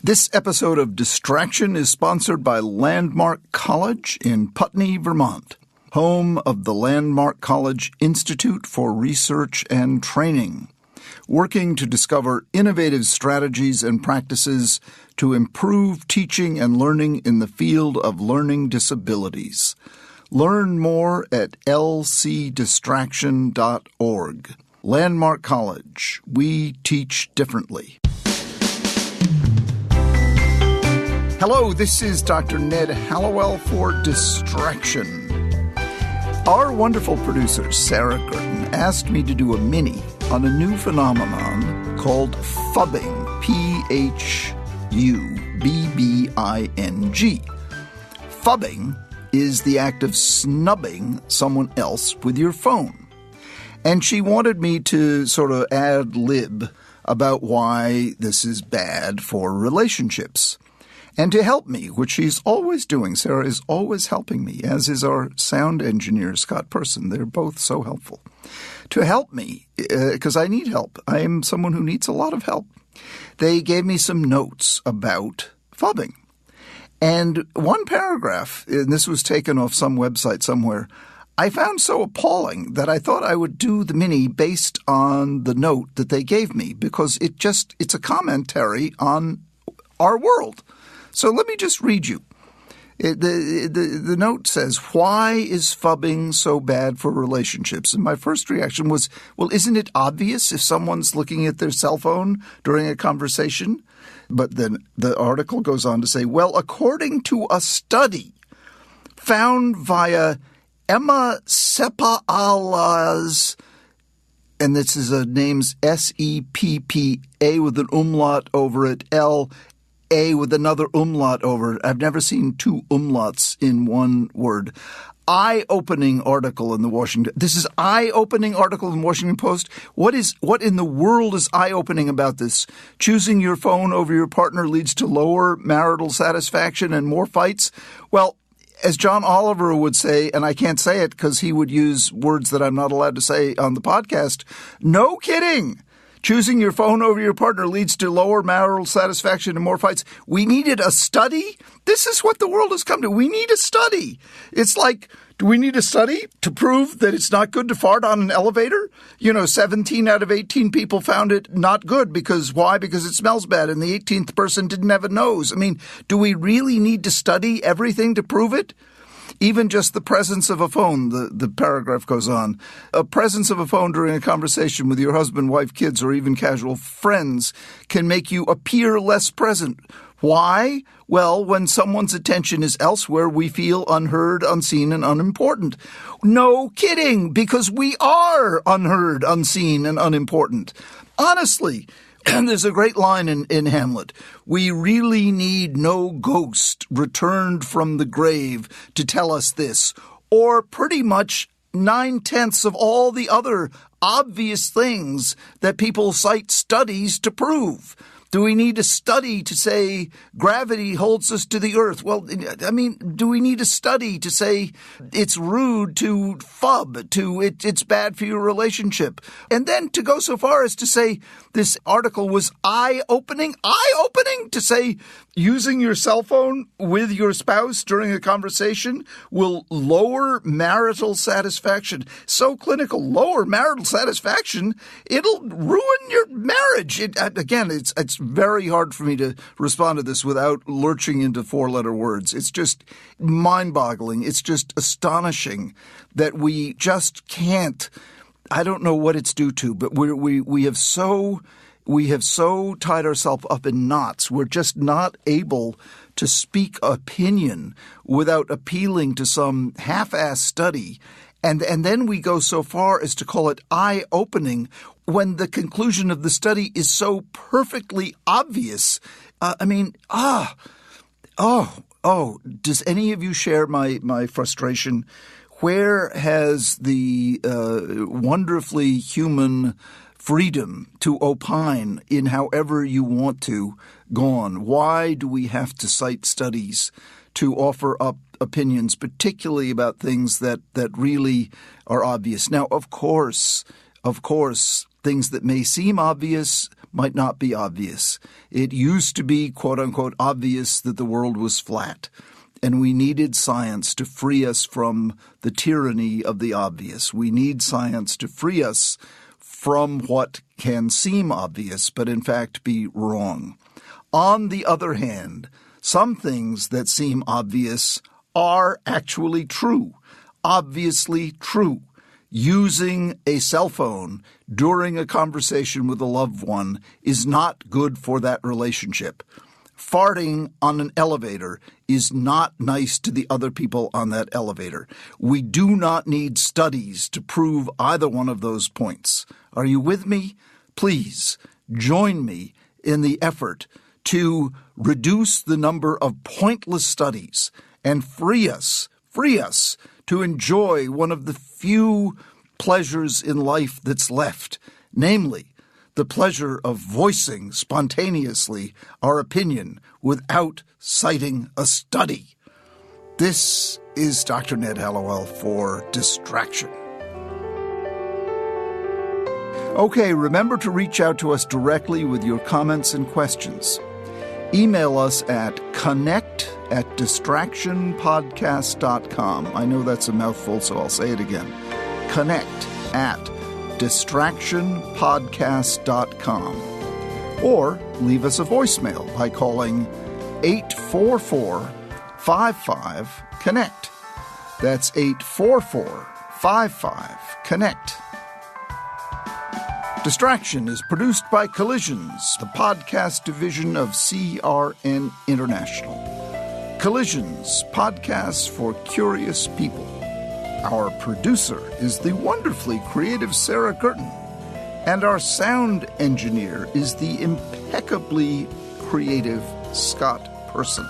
This episode of Distraction is sponsored by Landmark College in Putney, Vermont, home of the Landmark College Institute for Research and Training, working to discover innovative strategies and practices to improve teaching and learning in the field of learning disabilities. Learn more at lcdistraction.org. Landmark College. We teach differently. Hello, this is Dr. Ned Hallowell for Distraction. Our wonderful producer, Sarah Gurton, asked me to do a mini on a new phenomenon called Phubbing, P-H-U-B-B-I-N-G. Phubbing is the act of snubbing someone else with your phone. And she wanted me to sort of ad-lib about why this is bad for relationships. And to help me, which she's always doing, Sarah is always helping me, as is our sound engineer, Scott Person. They're both so helpful. To help me, because I need help. I am someone who needs a lot of help. They gave me some notes about phubbing. And one paragraph, and this was taken off some website somewhere, I found so appalling that I thought I would do the mini based on the note that they gave me, because it's a commentary on our world. So let me just read you. The note says, why is phubbing so bad for relationships? And my first reaction was, well, isn't it obvious if someone's looking at their cell phone during a conversation? But then the article goes on to say, well, according to a study found via Emma Seppala's, and this is a name's S-E-P-P-A with an umlaut over it, L-A with another umlaut over it. I've never seen two umlauts in one word. Eye-opening article in the Washington. This is eye-opening article in the Washington Post. What in the world is eye-opening about this? Choosing your phone over your partner leads to lower marital satisfaction and more fights? Well, as John Oliver would say, and I can't say it because he would use words that I'm not allowed to say on the podcast, no kidding. Choosing your phone over your partner leads to lower marital satisfaction and more fights. We needed a study? This is what the world has come to. We need a study. It's like, do we need a study to prove that it's not good to fart on an elevator? 17 out of 18 people found it not good. Because why? Because it smells bad and the 18th person didn't have a nose. I mean, do we really need to study everything to prove it? Even just the presence of a phone, the paragraph goes on. A presence of a phone during a conversation with your husband, wife, kids, or even casual friends can make you appear less present. Why? Well, when someone's attention is elsewhere, we feel unheard, unseen, and unimportant. No kidding, because we are unheard, unseen, and unimportant. Honestly. And there's a great line in Hamlet. We really need no ghost returned from the grave to tell us this, or pretty much 9/10 of all the other obvious things that people cite studies to prove. Do we need a study to say gravity holds us to the earth? Well, I mean, do we need a study to say it's rude to phub, it's bad for your relationship? And then to go so far as to say this article was eye-opening to say using your cell phone with your spouse during a conversation will lower marital satisfaction. So clinical, lower marital satisfaction, it'll ruin your marriage. It's very hard for me to respond to this without lurching into four-letter words. It's just mind-boggling. It's just astonishing that we just can't. I don't know what it's due to, but we have so tied ourselves up in knots. We're just not able to speak opinion without appealing to some half-assed study. And then we go so far as to call it eye-opening when the conclusion of the study is so perfectly obvious. Does any of you share my frustration? Where has the wonderfully human freedom to opine in however you want to gone? Why do we have to cite studies to offer up opinions, particularly about things that really are obvious? Now, of course, things that may seem obvious might not be obvious. It used to be, quote-unquote, obvious that the world was flat, and we needed science to free us from the tyranny of the obvious. We need science to free us from what can seem obvious, but in fact be wrong. On the other hand, some things that seem obvious are actually true, obviously true. Using a cell phone during a conversation with a loved one is not good for that relationship. Farting on an elevator is not nice to the other people on that elevator. We do not need studies to prove either one of those points. Are you with me? Please join me in the effort to reduce the number of pointless studies and free us to enjoy one of the few pleasures in life that's left, namely the pleasure of voicing spontaneously our opinion without citing a study. This is Dr. Ned Hallowell for Distraction. Okay, remember to reach out to us directly with your comments and questions. Email us at connect@distractionpodcast.com. I know that's a mouthful, so I'll say it again. connect@distractionpodcast.com. Or leave us a voicemail by calling 844-55-CONNECT. That's 844-55-CONNECT. Distraction is produced by Collisions, the podcast division of CRN International. Collisions, podcasts for curious people. Our producer is the wonderfully creative Sarah Curtin, and our sound engineer is the impeccably creative Scott Person.